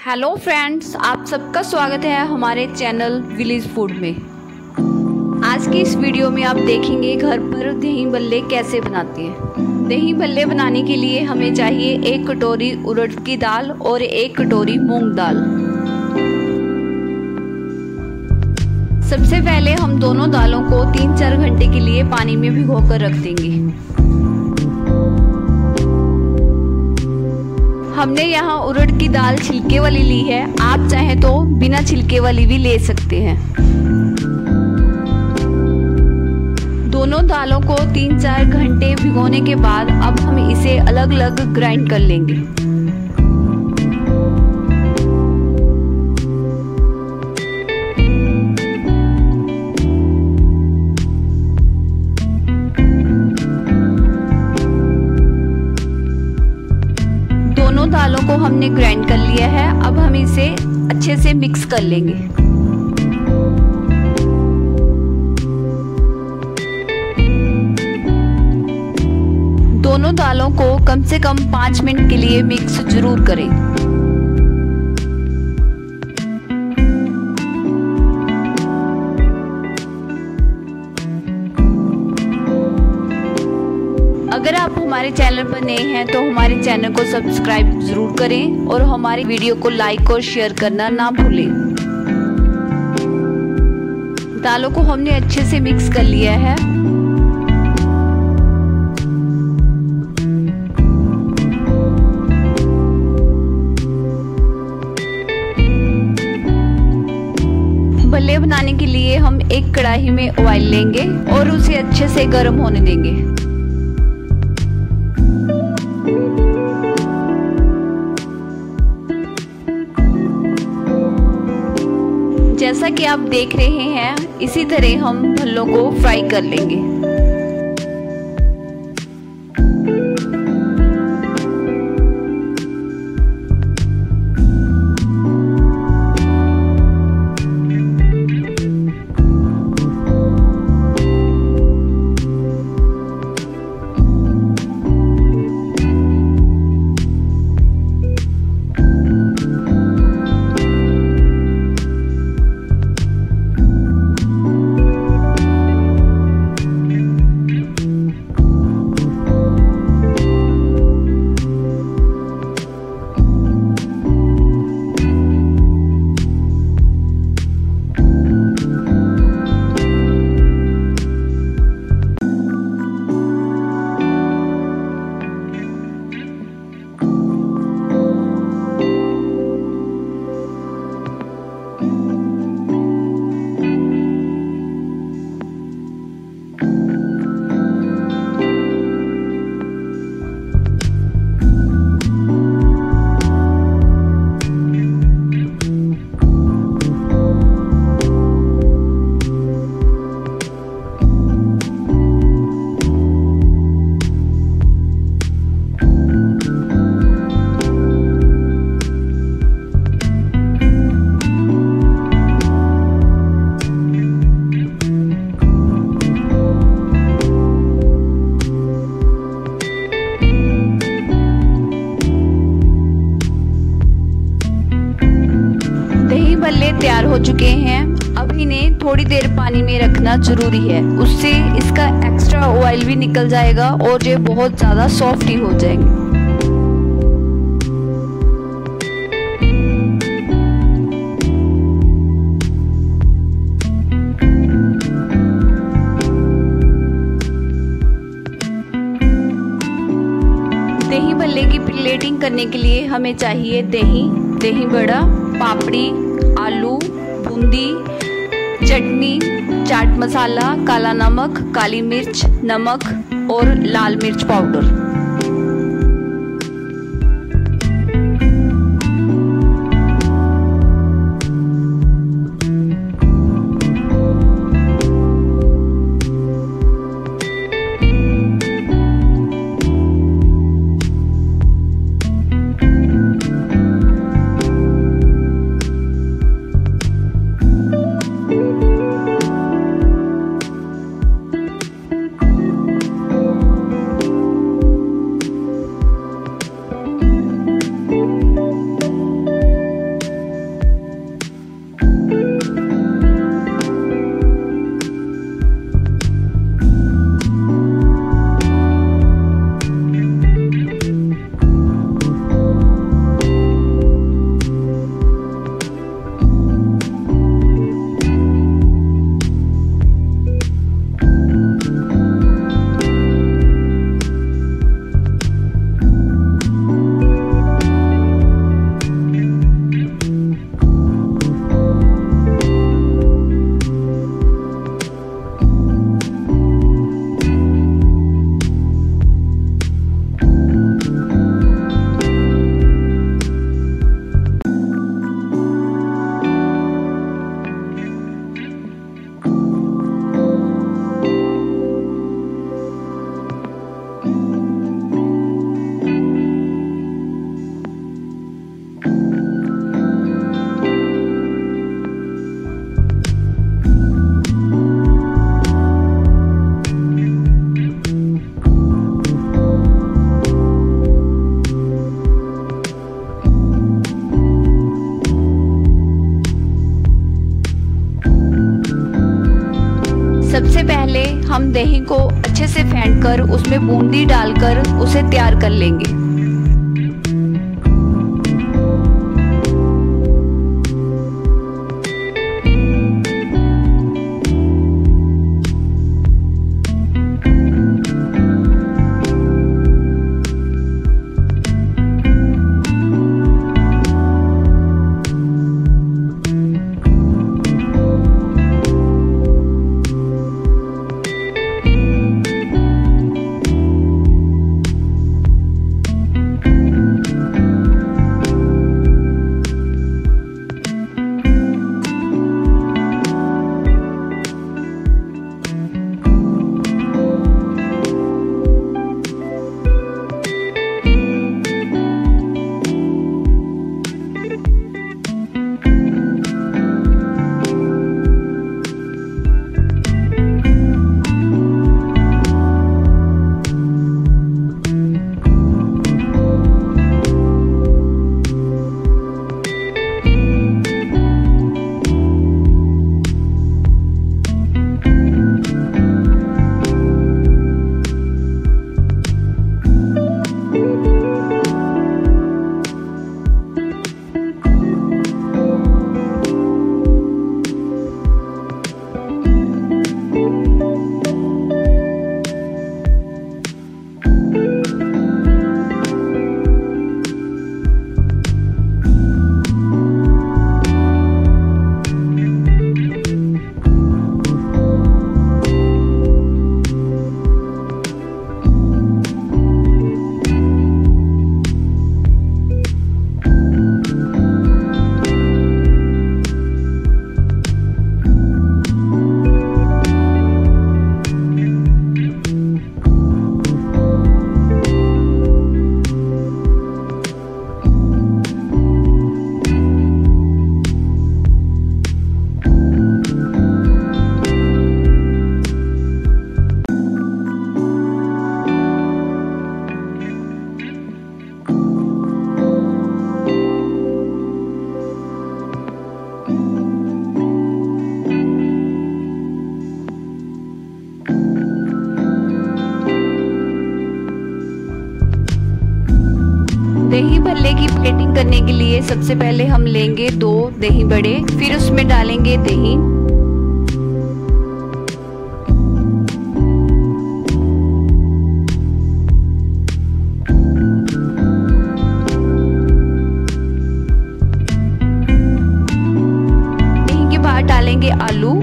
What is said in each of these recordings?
Hello friends, आप सबका स्वागत है हमारे चैनल विलेज फूड में। आज की इस वीडियो में आप देखेंगे घर पर दही भल्ले कैसे बनाते हैं। दही भल्ले बनाने के लिए हमें चाहिए 1 कटोरी उड़द की दाल और 1 कटोरी मूंग दाल। सबसे पहले हम दोनों दालों को 3-4 घंटे के लिए पानी में भिगोकर रख देंगे। हमने यहाँ उड़द की दाल छिलके वाली ली है, आप चाहें तो बिना छिलके वाली भी ले सकते हैं। दोनों दालों को 3-4 घंटे भिगोने के बाद अब हम इसे अलग अलग ग्राइंड कर लेंगे। दोनों दालों को हमने ग्राइंड कर लिया है, अब हम इसे अच्छे से मिक्स कर लेंगे। दोनों दालों को कम से कम 5 मिनट के लिए मिक्स जरूर करें। अगर आप हमारे चैनल पर नए हैं तो हमारे चैनल को सब्सक्राइब जरूर करें और हमारी वीडियो को लाइक और शेयर करना ना भूलें। दालों को हमने अच्छे से मिक्स कर लिया है। भल्ले बनाने के लिए हम एक कढ़ाई में ऑयल लेंगे और उसे अच्छे से गर्म होने देंगे। जैसा कि आप देख रहे हैं, इसी तरह हम भल्लों को फ्राई कर लेंगे। भल्ले तैयार हो चुके हैं। अब इन्हें थोड़ी देर पानी में रखना जरूरी है, उससे इसका एक्स्ट्रा ऑयल भी निकल जाएगा और ये बहुत ज़्यादा सॉफ्ट ही हो जाएंगे। दही भल्ले की प्लेटिंग करने के लिए हमें चाहिए दही, दही बड़ा, पापड़ी, आलू, बूंदी, चटनी, चाट मसाला, काला नमक, काली मिर्च, नमक और लाल मिर्च पाउडर। हम दही को अच्छे से फेंट कर उसमें बूंदी डालकर उसे तैयार कर लेंगे। दही भल्ले की प्लेटिंग करने के लिए सबसे पहले हम लेंगे 2 दही बड़े, फिर उसमें डालेंगे दही, दही के बाद डालेंगे आलू,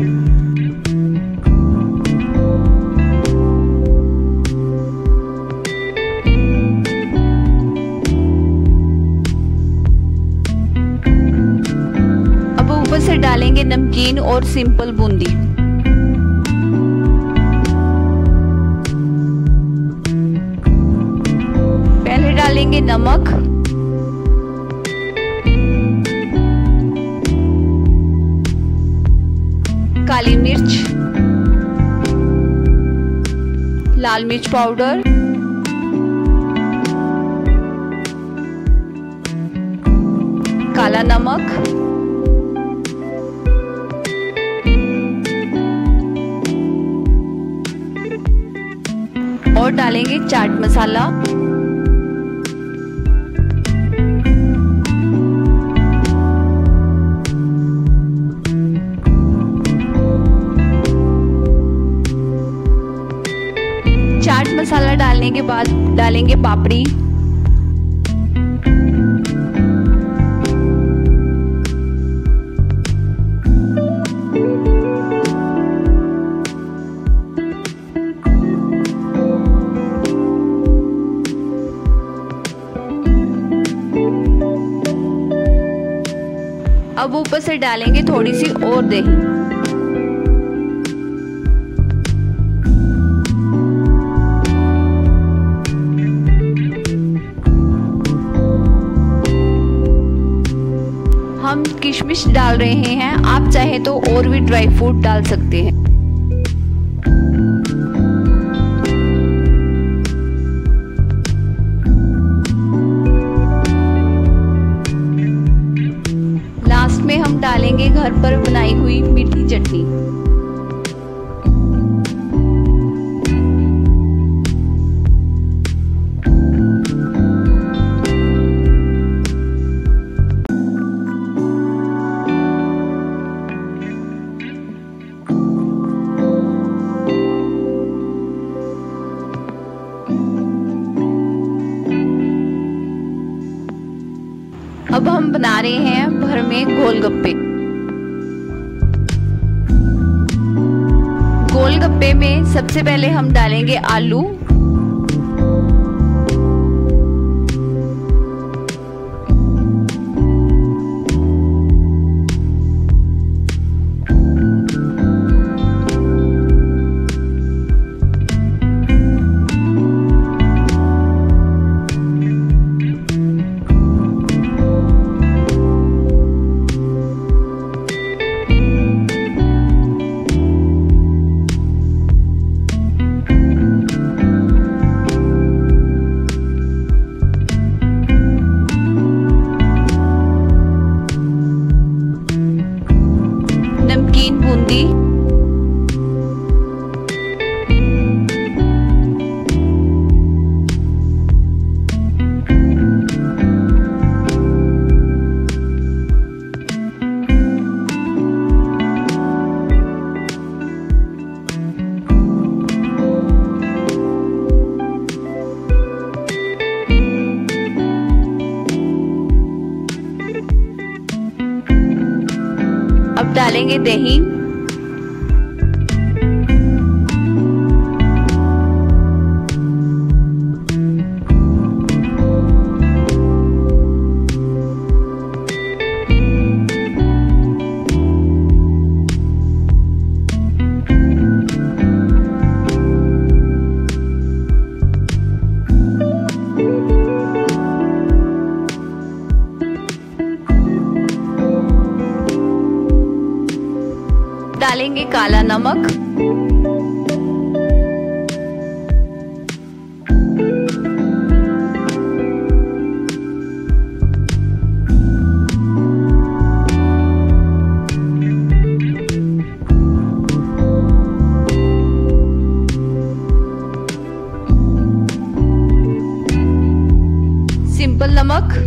ऊपर से डालेंगे नमकीन और सिंपल बूंदी। पहले डालेंगे नमक, काली मिर्च, लाल मिर्च पाउडर, काला नमक, और डालेंगे चाट मसाला। चाट मसाला डालने के बाद डालेंगे पापड़ी, अब ऊपर से डालेंगे थोड़ी सी और दही। हम किशमिश डाल रहे हैं, आप चाहे तो और भी ड्राई फ्रूट डाल सकते हैं। लास्ट में हम डालेंगे घर पर बनाई हुई मीठी चटनी। बना रहे हैं भरवे गोलगप्पे। गोलगप्पे में सबसे पहले हम डालेंगे आलू, नमकीन बूंदी, अब डालेंगे दही, डालेंगे काला नमक, सिंपल नमक,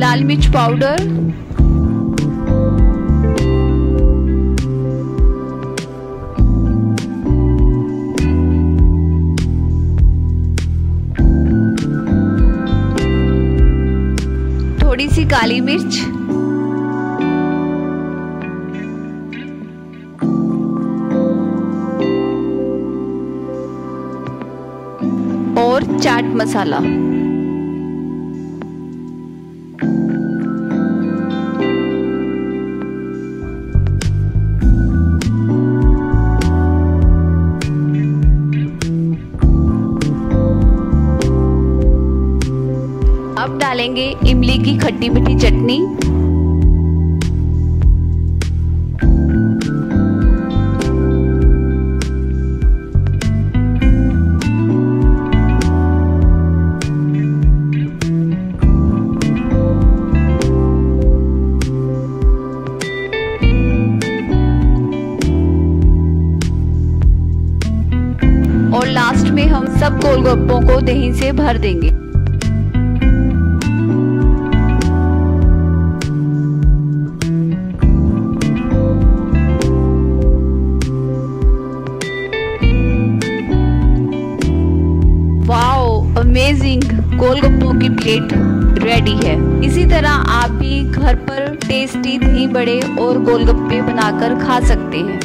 लाल मिर्च पाउडर, थोड़ी सी काली मिर्च, और चाट मसाला। अब डालेंगे इमली की खट्टी मीठी चटनी, और लास्ट में हम सब गोलगप्पों को दही से भर देंगे। Wow, amazing! गोलगप्पों की प्लेट रेडी है। इसी तरह आप भी घर पर टेस्टी दही बड़े और गोलगप्पे बनाकर खा सकते हैं।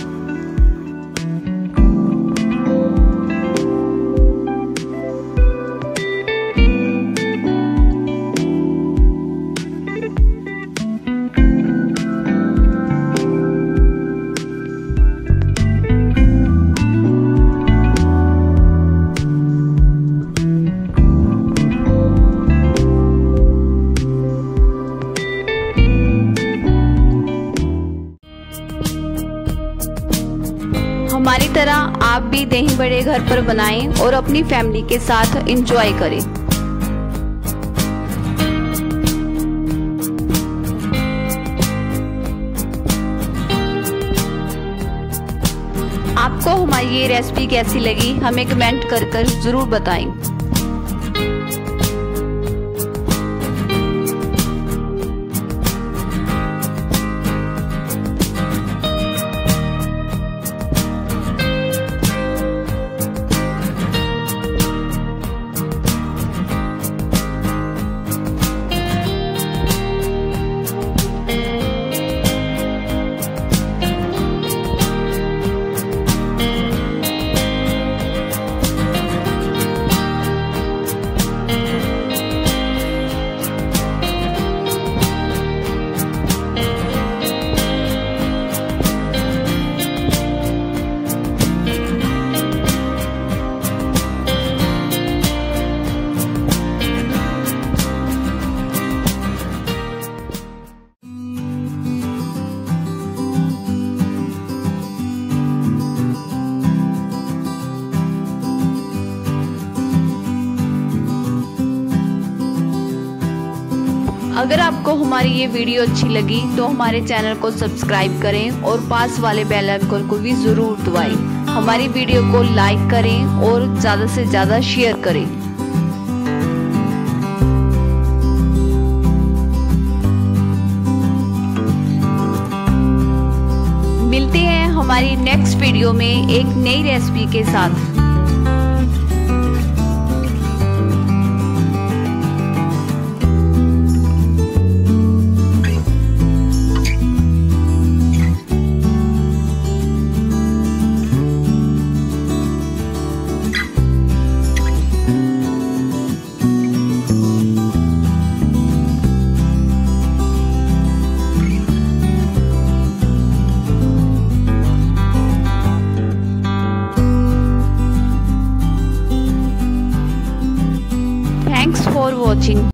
हमारी तरह आप भी दही बड़े घर पर बनाएं और अपनी फैमिली के साथ एंजॉय करें। आपको हमारी ये रेसिपी कैसी लगी हमें कमेंट कर जरूर बताएं। अगर आपको हमारी ये वीडियो अच्छी लगी तो हमारे चैनल को सब्सक्राइब करें और पास वाले बेल आइकन को भी ज़रूर दबाएं। हमारी वीडियो को लाइक करें और ज़्यादा से ज़्यादा शेयर करें। मिलते हैं हमारी नेक्स्ट वीडियो में एक नई रेसिपी के साथ। Thanks for watching.